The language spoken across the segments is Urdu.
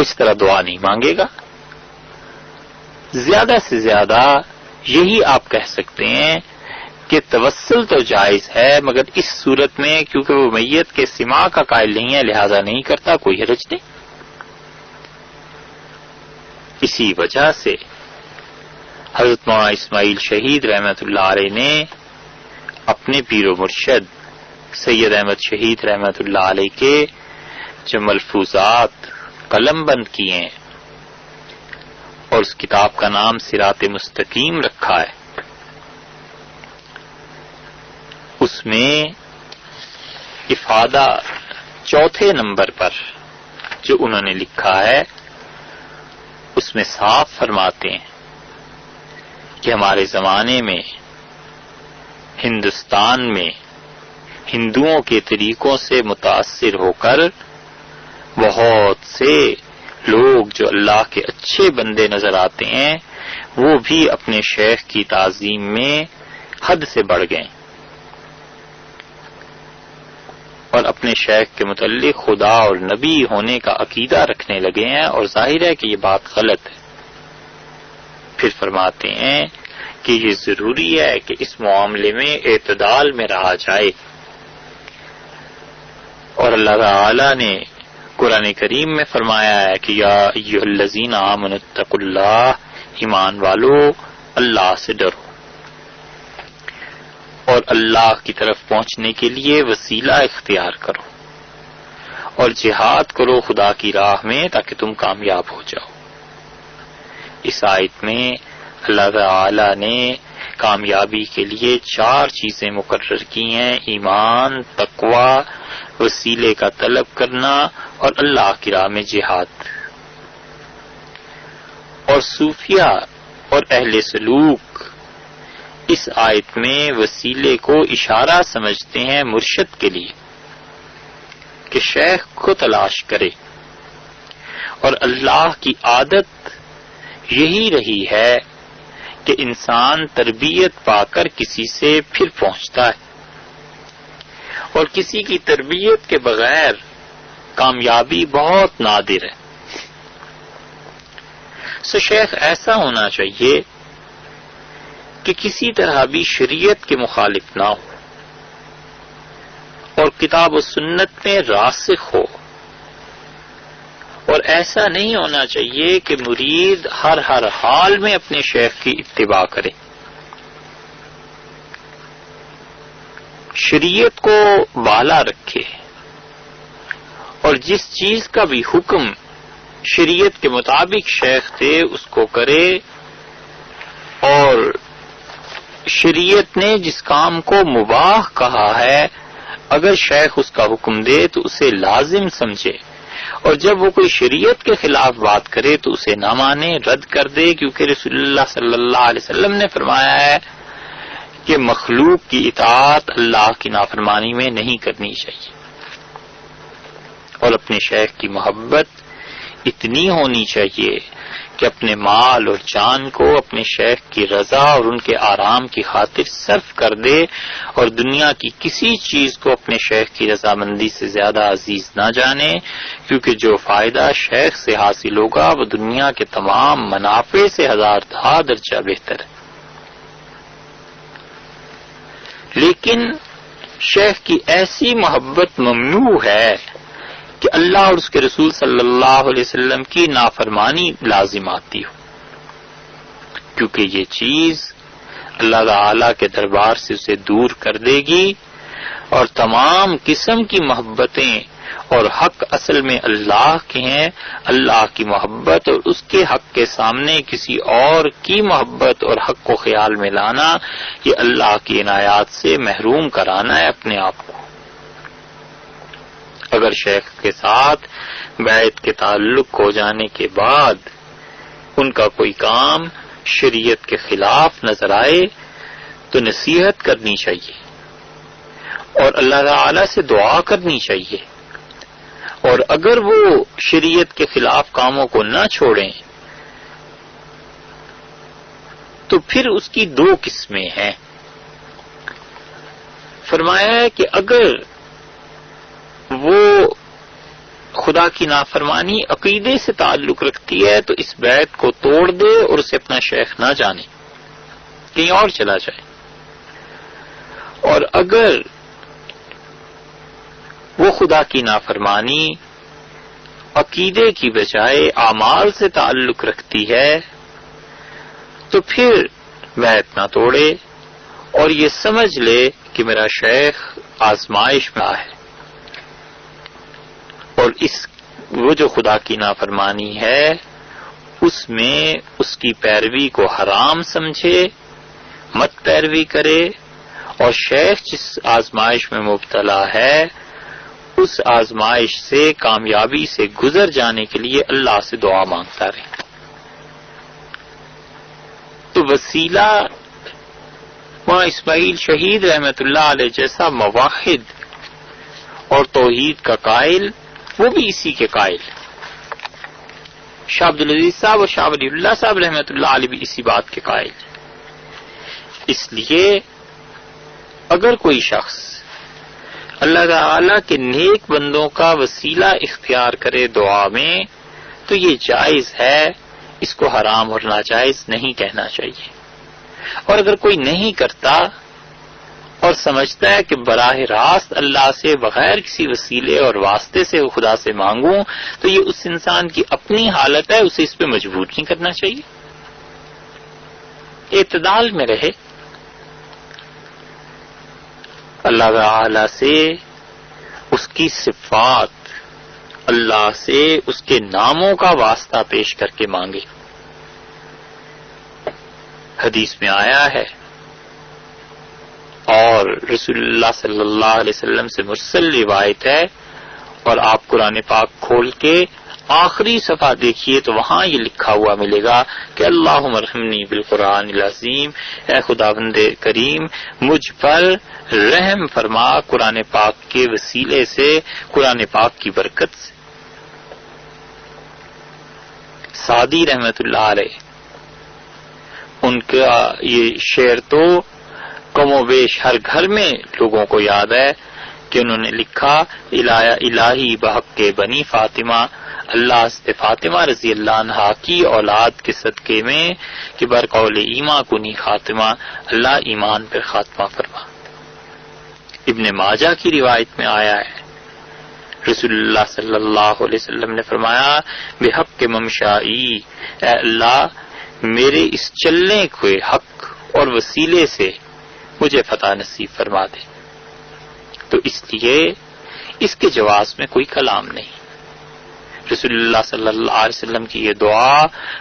وہ اس طرح دعا نہیں مانگے گا. زیادہ سے زیادہ یہی آپ کہہ سکتے ہیں کہ توسل تو جائز ہے، مگر اس صورت میں کیونکہ وہ میت کے سماع کا قائل نہیں ہے لہذا نہیں کرتا، کوئی حرج نہیں. اسی وجہ سے حضرت مولانا اسماعیل شہید رحمت اللہ علیہ نے اپنے پیر و مرشد سید احمد شہید رحمت اللہ علیہ کے جو ملفوظات قلم بند کیے ہیں اور اس کتاب کا نام صراط مستقیم رکھا ہے، اس میں افادہ چوتھے نمبر پر جو انہوں نے لکھا ہے اس میں صاف فرماتے ہیں کہ ہمارے زمانے میں ہندوستان میں ہندوؤں کے طریقوں سے متاثر ہو کر بہت سے لوگ جو اللہ کے اچھے بندے نظر آتے ہیں وہ بھی اپنے شیخ کی تعظیم میں حد سے بڑھ گئے اور اپنے شیخ کے متعلق خدا اور نبی ہونے کا عقیدہ رکھنے لگے ہیں، اور ظاہر ہے کہ یہ بات غلط ہے. پھر فرماتے ہیں کہ یہ ضروری ہے کہ اس معاملے میں اعتدال میں رہا جائے، اور اللہ تعالی نے قرآن کریم میں فرمایا ہے کہ یا ایھا الذین آمنوا اتقوا اللہ، ایمان والو اللہ سے ڈرو اور اللہ کی طرف پہنچنے کے لیے وسیلہ اختیار کرو اور جہاد کرو خدا کی راہ میں تاکہ تم کامیاب ہو جاؤ. اس آیت میں اللہ تعالی نے کامیابی کے لیے 4 چیزیں مقرر کی ہیں: ایمان، تقوی، وسیلے کا طلب کرنا اور اللہ کی راہ میں جہاد. اور صوفیہ اور اہل سلوک اس آیت میں وسیلے کو اشارہ سمجھتے ہیں مرشد کے لیے کہ شیخ کو تلاش کرے، اور اللہ کی عادت یہی رہی ہے کہ انسان تربیت پا کر کسی سے پھر پہنچتا ہے، اور کسی کی تربیت کے بغیر کامیابی بہت نادر ہے. سو شیخ ایسا ہونا چاہیے کہ کسی طرح بھی شریعت کے مخالف نہ ہو اور کتاب و سنت میں راسخ ہو، اور ایسا نہیں ہونا چاہیے کہ مرید ہر حال میں اپنے شیخ کی اتباع کرے. شریعت کو بالا رکھے اور جس چیز کا بھی حکم شریعت کے مطابق شیخ دے اس کو کرے، اور شریعت نے جس کام کو مباح کہا ہے اگر شیخ اس کا حکم دے تو اسے لازم سمجھے، اور جب وہ کوئی شریعت کے خلاف بات کرے تو اسے نہ مانے، رد کر دے، کیونکہ رسول اللہ صلی اللہ علیہ وسلم نے فرمایا ہے کہ مخلوق کی اطاعت اللہ کی نافرمانی میں نہیں کرنی چاہیے. اور اپنے شیخ کی محبت اتنی ہونی چاہیے کہ اپنے مال اور جان کو اپنے شیخ کی رضا اور ان کے آرام کی خاطر صرف کر دے، اور دنیا کی کسی چیز کو اپنے شیخ کی رضامندی سے زیادہ عزیز نہ جانے، کیونکہ جو فائدہ شیخ سے حاصل ہوگا وہ دنیا کے تمام منافع سے 1000 درجہ بہتر ہے. لیکن شیخ کی ایسی محبت ممنوع ہے کہ اللہ اور اس کے رسول صلی اللہ علیہ وسلم کی نافرمانی لازم آتی ہو، کیونکہ یہ چیز اللہ تعالی کے دربار سے اسے دور کر دے گی، اور تمام قسم کی محبتیں اور حق اصل میں اللہ کے ہیں. اللہ کی محبت اور اس کے حق کے سامنے کسی اور کی محبت اور حق کو خیال میں لانا، یہ اللہ کی عنایات سے محروم کرانا ہے اپنے آپ کو. اگر شیخ کے ساتھ بیعت کے تعلق ہو جانے کے بعد ان کا کوئی کام شریعت کے خلاف نظر آئے تو نصیحت کرنی چاہیے اور اللہ تعالی سے دعا کرنی چاہیے، اور اگر وہ شریعت کے خلاف کاموں کو نہ چھوڑیں تو پھر اس کی 2 قسمیں ہیں. فرمایا ہے کہ اگر وہ خدا خدا کی نافرمانی عقیدے سے تعلق رکھتی ہے تو اس بیعت کو توڑ دے اور اسے اپنا شیخ نہ جانے، کہیں اور چلا جائے۔ اور اگر وہ خدا کی نافرمانی عقیدے کی بجائے اعمال سے تعلق رکھتی ہے تو پھر بیعت نہ توڑے اور یہ سمجھ لے کہ میرا شیخ آزمائش میں ہے، اور وہ جو خدا کی نافرمانی ہے اس میں اس کی پیروی کو حرام سمجھے، مت پیروی کرے، اور شیخ جس آزمائش میں مبتلا ہے اس آزمائش سے کامیابی سے گزر جانے کے لیے اللہ سے دعا مانگتا رہے۔ تو وسیلہ وہاں اسماعیل شہید رحمت اللہ علیہ جیسا موحد اور توحید کا قائل، وہ بھی اسی کے قائل۔ شاہ عبدالعزیز صاحب اور شاہ ولی اللہ صاحب رحمت اللہ علیہ بھی اسی بات کے قائل۔ اس لیے اگر کوئی شخص اللہ تعالی کے نیک بندوں کا وسیلہ اختیار کرے دعا میں تو یہ جائز ہے، اس کو حرام اور ناجائز نہیں کہنا چاہیے۔ اور اگر کوئی نہیں کرتا اور سمجھتا ہے کہ براہ راست اللہ سے بغیر کسی وسیلے اور واسطے سے خدا سے مانگوں تو یہ اس انسان کی اپنی حالت ہے، اسے اس پہ مجبور نہیں کرنا چاہیے، اعتدال میں رہے، اللہ تعالی سے اس کی صفات، اللہ سے اس کے ناموں کا واسطہ پیش کر کے مانگے۔ حدیث میں آیا ہے اور رسول اللہ صلی اللہ علیہ وسلم سے مرسل روایت ہے، اور آپ قرآن پاک کھول کے آخری صفحہ دیکھیے تو وہاں یہ لکھا ہوا ملے گا کہ اللہم ارحمنی بالقرآن العظیم، اے خداوند کریم مجھ پر رحم فرما قرآن پاک کے وسیلے سے، قرآن پاک کی برکت سے۔ سعدی رحمت اللہ علیہ، ان کا یہ شعر تو کم و بیش ہر گھر میں لوگوں کو یاد ہے کہ انہوں نے لکھا الہی بحق کے بنی فاطمہ، اللہ سے فاطمہ رضی اللہ عنہا کی اولاد کے صدقے میں کہ برقول ایمان کنی خاتمہ، اللہ ایمان پر خاتمہ فرما۔ ابن ماجہ کی روایت میں آیا ہے رسول اللہ صلی اللہ علیہ وسلم نے فرمایا بحق کے ممشائی، اے اللہ میرے اس چلنے کے حق اور وسیلے سے مجھے فتح نصیب فرما دے۔ تو اس لیے اس کے جواز میں کوئی کلام نہیں۔ رسول اللہ صلی اللہ علیہ وسلم کی یہ دعا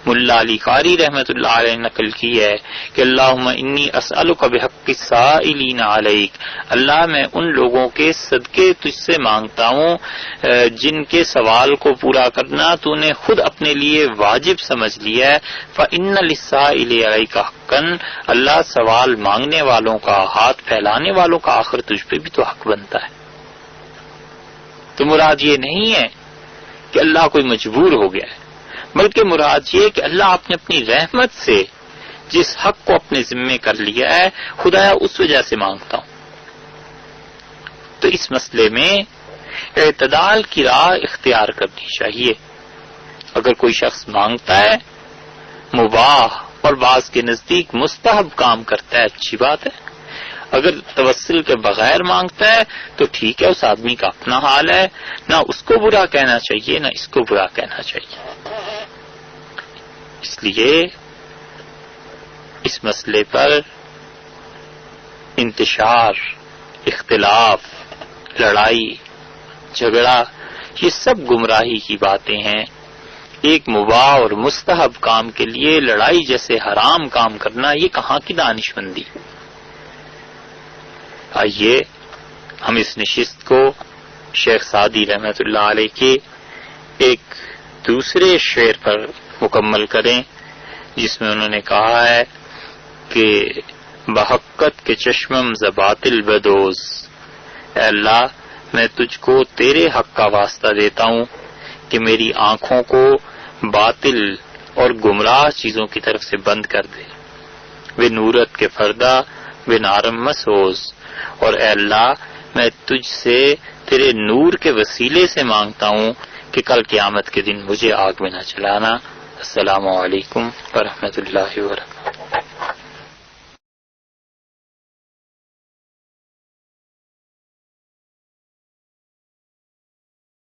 ملا علی قاری رحمت اللہ علیہ نقل کی ہے کہ اللہم انی اسألک بحق السائلین علیک، اللہ میں ان لوگوں کے صدقے تجھ سے مانگتا ہوں جن کے سوال کو پورا کرنا تو نے خود اپنے لیے واجب سمجھ لیا ہے، فإن للسائل علیک حقا، اللہ سوال مانگنے والوں کا، ہاتھ پھیلانے والوں کا آخر تجھ پہ بھی تو حق بنتا ہے۔ تو مراد یہ نہیں ہے کہ اللہ کوئی مجبور ہو گیا ہے، بلکہ مراد یہ کہ اللہ آپ نے اپنی رحمت سے جس حق کو اپنے ذمے کر لیا ہے خدایا اس وجہ سے مانگتا ہوں۔ تو اس مسئلے میں اعتدال کی راہ اختیار کرنی چاہیے۔ اگر کوئی شخص مانگتا ہے مباح اور بعض کے نزدیک مستحب کام کرتا ہے، اچھی بات ہے۔ اگر توسل کے بغیر مانگتا ہے تو ٹھیک ہے، اس آدمی کا اپنا حال ہے، نہ اس کو برا کہنا چاہیے نہ اس کو برا کہنا چاہیے۔ اس لیے اس مسئلے پر انتشار، اختلاف، لڑائی، جھگڑا، یہ سب گمراہی کی باتیں ہیں۔ ایک مباح اور مستحب کام کے لیے لڑائی جیسے حرام کام کرنا، یہ کہاں کی دانش مندی؟ آئیے ہم اس نشست کو شیخ سعدی رحمت اللہ علیہ کے ایک دوسرے شعر پر مکمل کریں جس میں انہوں نے کہا ہے کہ بحقت کے چشمم زباطل بدوز، اے اللہ میں تجھ کو تیرے حق کا واسطہ دیتا ہوں کہ میری آنکھوں کو باطل اور گمراہ چیزوں کی طرف سے بند کر دے۔ وہ نورت کے فردہ وہ نارم مسوز، اور اے اللہ میں تجھ سے تیرے نور کے وسیلے سے مانگتا ہوں کہ کل قیامت کے دن مجھے آگ میں نہ چلانا۔ السلام علیکم ورحمۃ اللہ وبرکاتہ۔